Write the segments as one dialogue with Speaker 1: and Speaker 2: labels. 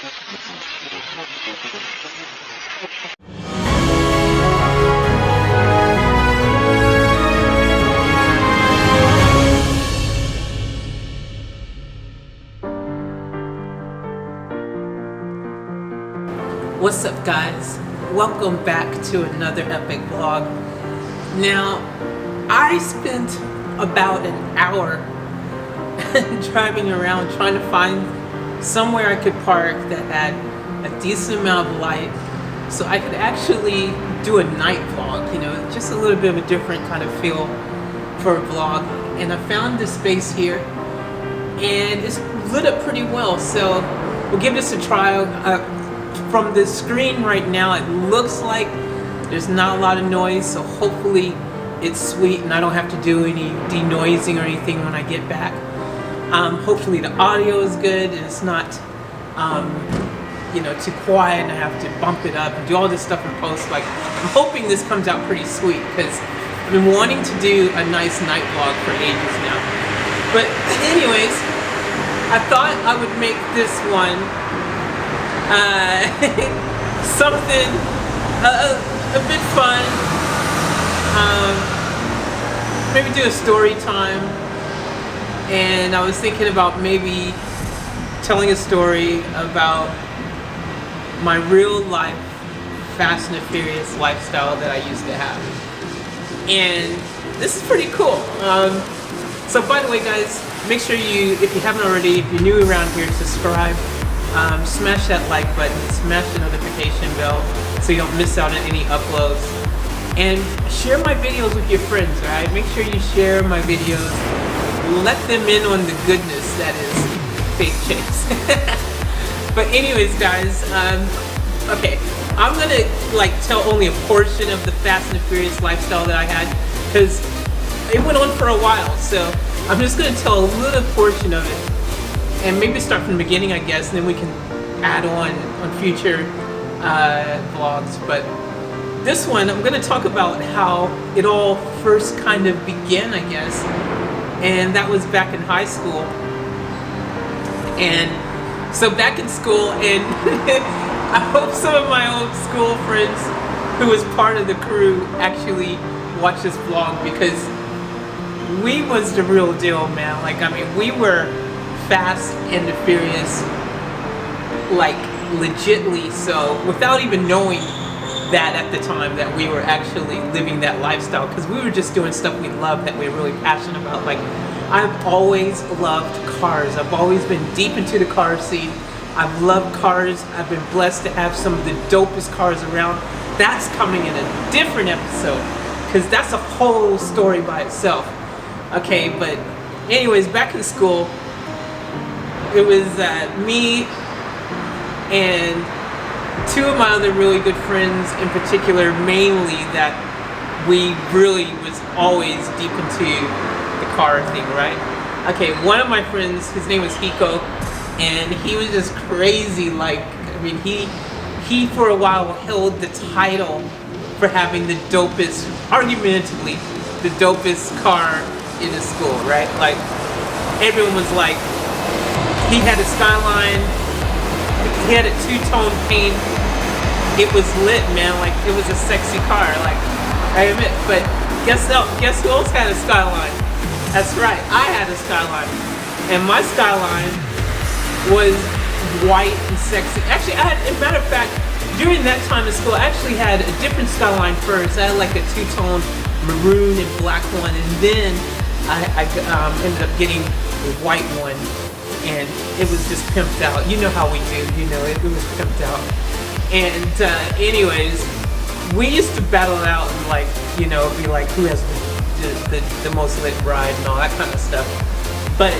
Speaker 1: What's up, guys? Welcome back to another epic vlog. Now, I spent about an hour driving around trying to find somewhere I could park that had a decent amount of light so I could actually do a night vlog, you know, just a little bit of a different kind of feel for a vlog. And I found this space here and it's lit up pretty well, so we'll give this a try. From the screen right now, it looks like there's not a lot of noise, so hopefully it's sweet and I don't have to do any denoising or anything when I get back. Hopefully the audio is good and it's not you know, too quiet and I have to bump it up and do all this stuff in post. Like, I'm hoping this comes out pretty sweet because I've been wanting to do a nice night vlog for ages now. But anyways, I thought I would make this one something a bit fun. Maybe do a story time. And I was thinking about maybe telling a story about my real life Fast and Furious lifestyle that I used to have. And this is pretty cool. So by the way, guys, make sure you, if you haven't already, if you're new around here, subscribe. Smash that like button, smash the notification bell so you don't miss out on any uploads. And share my videos with your friends, alright? Make sure you share my videos. Let them in on the goodness that is fake chicks. But anyways, guys, okay, I'm gonna like tell only a portion of the Fast and Furious lifestyle that I had because it went on for a while, so I'm just gonna tell a little portion of it. And maybe start from the beginning, I guess, and then we can add on future vlogs. But this one, I'm going to talk about how it all first kind of began, I guess. And that was back in high school. And so back in school, and I hope some of my old school friends who was part of the crew actually watch this vlog because we was the real deal, man. Like, I mean, we were Fast and the Furious, like legitly so, without even knowing that at the time that we were actually living that lifestyle, because we were just doing stuff we loved that we were really passionate about. Like, I've always loved cars. I've always been deep into the car scene. I've loved cars. I've been blessed to have some of the dopest cars around. That's coming in a different episode because that's a whole story by itself. Okay, but anyways, back in school, it was me and two of my other really good friends in particular, mainly, that we really was always deep into the car thing, right? Okay, one of my friends, his name was Hiko, and he was just crazy. Like, I mean, he for a while held the title for having the dopest, argumentatively, the dopest car in the school, right? Like, everyone was like, he had a Skyline, he had a two-tone paint. It was lit, man. Like, it was a sexy car, like, I admit. But guess who else had a Skyline? That's right, I had a Skyline. And my Skyline was white and sexy. Actually, I had, as a matter of fact, during that time in school, I actually had a different Skyline first. I had like a two-tone maroon and black one, and then I ended up getting a white one. And it was just pimped out. You know how we do, you know, it was pimped out. And anyways, we used to battle it out and, like, you know, be like, who has the most lit ride and all that kind of stuff. But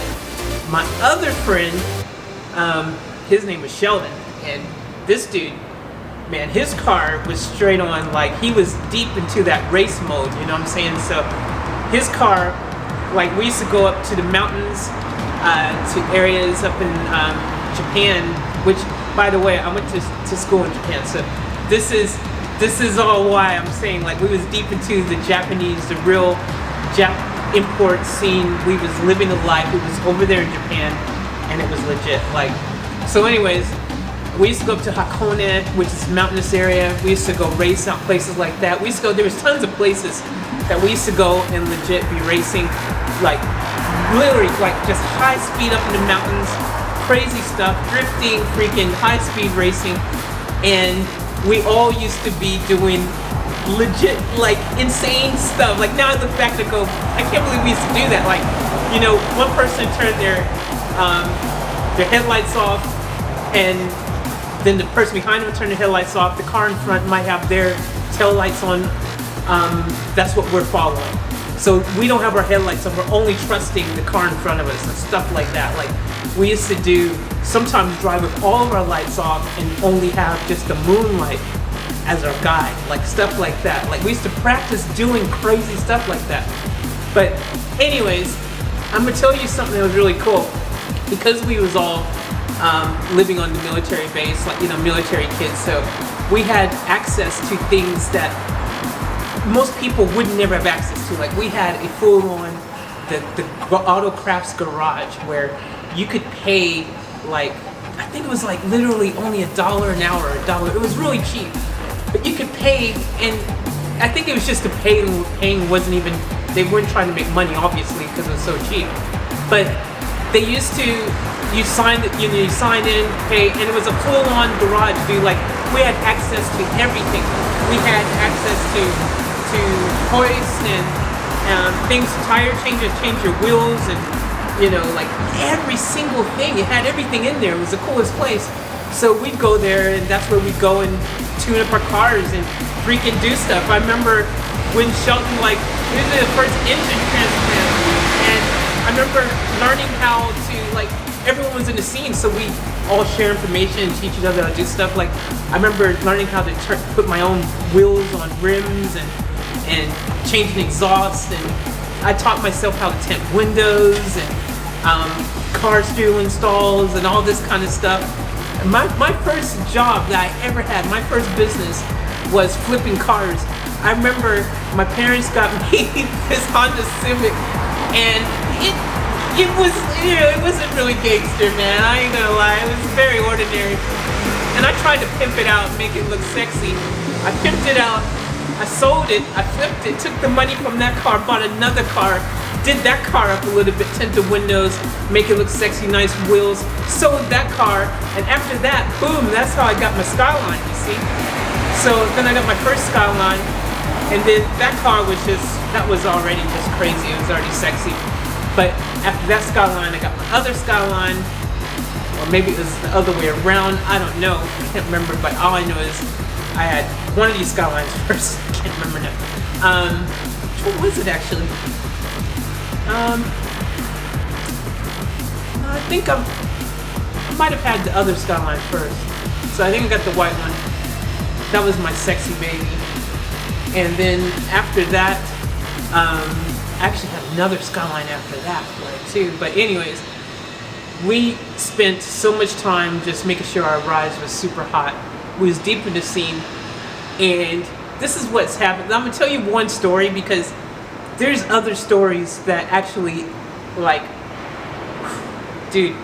Speaker 1: my other friend, his name was Sheldon, and this dude, man, his car was straight on, like, he was deep into that race mode, you know what I'm saying? So his car, like, we used to go up to the mountains, to areas up in Japan, which, by the way, I went to school in Japan, so this is all why I'm saying, like, we was deep into the Japanese, the real import scene. We was living a life. We was over there in Japan, and it was legit. Like, so anyways, We used to go up to Hakone, which is a mountainous area. We used to go race out places like that. We used to go, there was tons of places that we used to go and legit be racing, like literally like just high speed up in the mountains, crazy stuff, drifting, freaking high speed racing. And we all used to be doing legit like insane stuff. Like now I look back and go, I can't believe we used to do that. Like, you know, one person turned their headlights off, and then the person behind them turned their headlights off. The car in front might have their tail lights on. That's what we're following. So we don't have our headlights on. We're only trusting the car in front of us and stuff like that. Like we used to do, sometimes drive with all of our lights off and only have just the moonlight as our guide. Like stuff like that. Like we used to practice doing crazy stuff like that. But anyways, I'm gonna tell you something that was really cool. Because we was all living on the military base, like, you know, military kids, so we had access to things that most people would never have access to. Like we had a full-on the auto crafts garage where you could pay, like, I think it was like literally only $1 an hour, $1. It was really cheap, but you could pay, and I think it was just the paying wasn't even, they weren't trying to make money obviously because it was so cheap, but they used to, you sign in, pay, and it was a full-on garage, dude. Like we had access to everything. We had access to hoists and things, tire changes, change your wheels, and you know, like every single thing. It had everything in there. It was the coolest place. So we'd go there, and that's where we'd go and tune up our cars and freaking do stuff. I remember when Shelton, like, we did the first engine transplant, and I remember learning how to, like, everyone was in the scene, so we all share information and teach each other how to do stuff. Like, I remember learning how to put my own wheels on rims and changing exhaust, and I taught myself how to tint windows and car stereo installs and all this kind of stuff. And my first job that I ever had, my first business, was flipping cars. I remember my parents got me this Honda Civic, and it was, you know, it wasn't really gangster, man. I ain't gonna lie, it was very ordinary. And I tried to pimp it out and make it look sexy. I pimped it out, I sold it, I flipped it, took the money from that car, bought another car, did that car up a little bit, tinted windows, make it look sexy, nice wheels, sold that car, and after that, boom, that's how I got my Skyline, you see? So then I got my first Skyline, and then that car was just, that was already just crazy, it was already sexy. But after that Skyline, I got my other Skyline, or maybe it was the other way around, I don't know, I can't remember, but all I know is I had one of these Skylines first, I can't remember now. What was it actually? I think I might have had the other Skyline first. So I think I got the white one. That was my sexy baby. And then after that, I actually had another Skyline after that, right, too. But anyways, we spent so much time just making sure our rides was super hot. We was deep in the scene, and this is what's happened. I'm gonna tell you one story because there's other stories that actually, like, dude,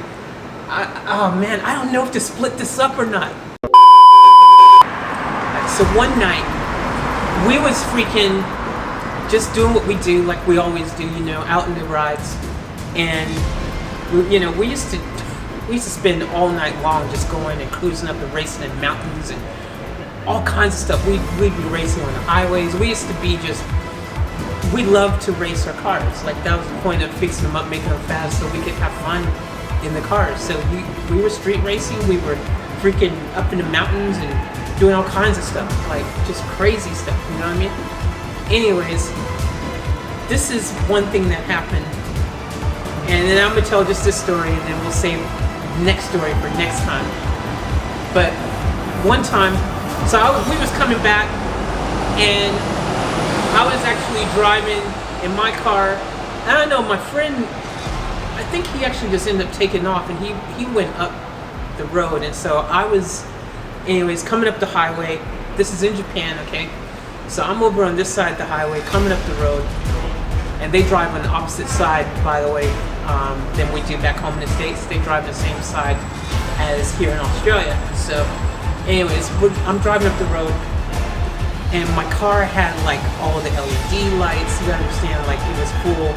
Speaker 1: oh man, I don't know if to split this up or not. So one night, we was freaking just doing what we do, like we always do, you know, out in the rides, and you know, we used to spend all night long just going and cruising up and racing in mountains and all kinds of stuff. We'd be racing on the highways. We used to be just, we loved to race our cars. Like that was the point of fixing them up, making them fast so we could have fun in the cars. So we were street racing. We were freaking up in the mountains and doing all kinds of stuff, like just crazy stuff, you know what I mean? Anyways, this is one thing that happened. And then I'm gonna tell just this story, and then we'll save the next story for next time. But one time, so we was coming back, and I was actually driving in my car. I don't know, my friend, I think he actually just ended up taking off, and he went up the road, and so I was, anyways, coming up the highway. This is in Japan, okay? So I'm over on this side of the highway, coming up the road, and they drive on the opposite side, by the way, than we do back home in the States. They drive the same side as here in Australia. So anyways, I'm driving up the road, and my car had like all the LED lights. You gotta understand, like it was full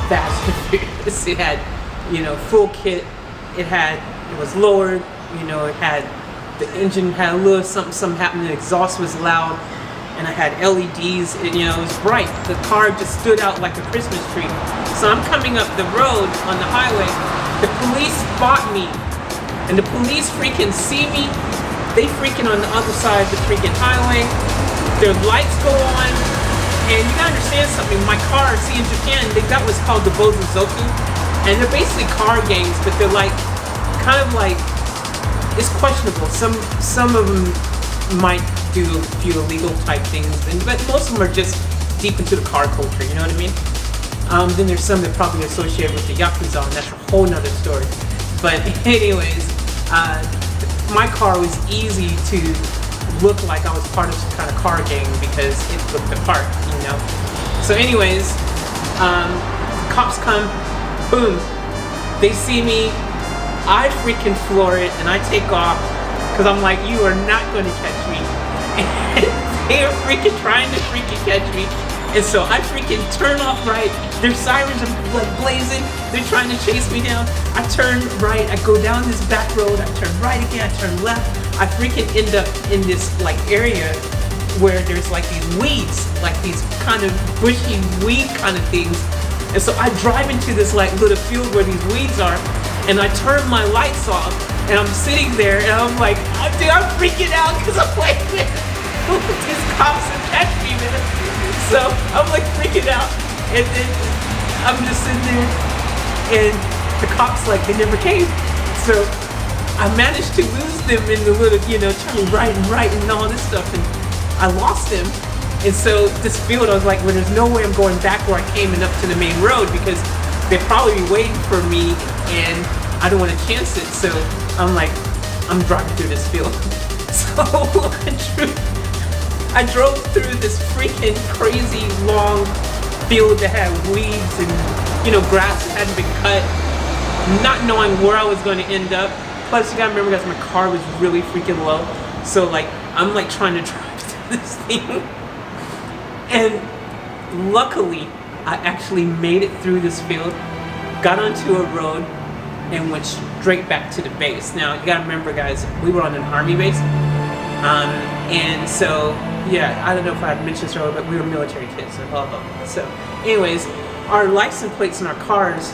Speaker 1: Fast and Furious. It had, you know, full kit. It was lowered. You know, it had the engine had a little something happening. The exhaust was loud, and I had LEDs. You know, it was bright. The car just stood out like a Christmas tree. So I'm coming up the road on the highway. The police spot me, and the police freaking see me. They freaking on the other side of the freaking highway. Their lights go on, and you gotta understand something. My car, see in Japan, they got what's called the Bozuzoku, and they're basically car gangs, but they're like, kind of like, it's questionable. Some of them might do a few illegal type things, but most of them are just deep into the car culture, you know what I mean? Then there's some that probably associated with the Yakuza, and that's a whole nother story. But anyways, my car was easy to look like I was part of some kind of car gang because it looked the part, you know? So anyways, cops come, boom, they see me, I freaking floor it, and I take off, because I'm like, you are not going to catch me. And they are freaking trying to freaking catch me. And so I freaking turn off right, their sirens are like blazing, they're trying to chase me down. I turn right, I go down this back road, I turn right again, I turn left. I freaking end up in this like area where there's like these weeds, like these kind of bushy weed kind of things. And so I drive into this like little field where these weeds are, and I turn my lights off, and I'm sitting there, and I'm like, oh, dude, I'm freaking out, because I'm like, man, these cops have catch me, man. So I'm like freaking out, and then I'm just sitting there, and the cops, like, they never came. So I managed to lose them in the little, you know, turning right and all this stuff, and I lost them. And so this field, I was like, well, there's no way I'm going back where I came and up to the main road, because they'd probably be waiting for me, and I don't want to chance it. So I'm like, I'm driving through this field. So I drove through this freaking crazy long field that had weeds and, you know, grass that hadn't been cut, not knowing where I was going to end up. Plus, you gotta remember, guys, my car was really freaking low. So like, I'm like trying to drive through this thing. And luckily, I actually made it through this field, got onto a road, and went straight back to the base. Now, you gotta remember, guys, we were on an army base. And so, yeah, I don't know if I had mentioned this earlier, but we were military kids and blah, blah, blah. So, anyways, our license plates in our cars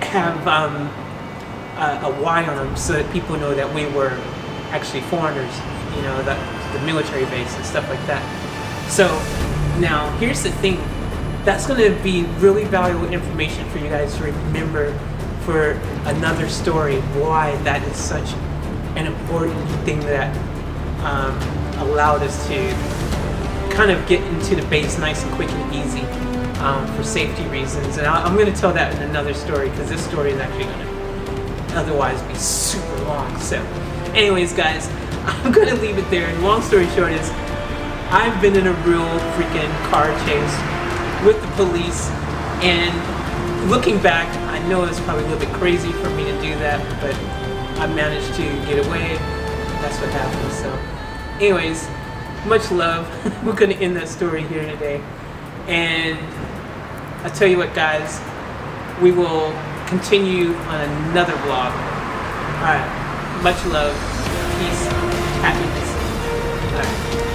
Speaker 1: have a Y on them so that people know that we were actually foreigners, you know, the military base and stuff like that. So, now, here's the thing. That's going to be really valuable information for you guys to remember for another story, why that is such an important thing that allowed us to kind of get into the base nice and quick and easy for safety reasons. And I'm going to tell that in another story, because this story is actually going to otherwise be super long. So anyways, guys, I'm going to leave it there. And long story short is, I've been in a real freaking car chase with the police, and looking back, I know it's probably a little bit crazy for me to do that, but I managed to get away. That's what happened. So anyways, much love. We're going to end that story here today, and I'll tell you what, guys, we will continue on another vlog. Alright, much love, peace, happiness. Alright.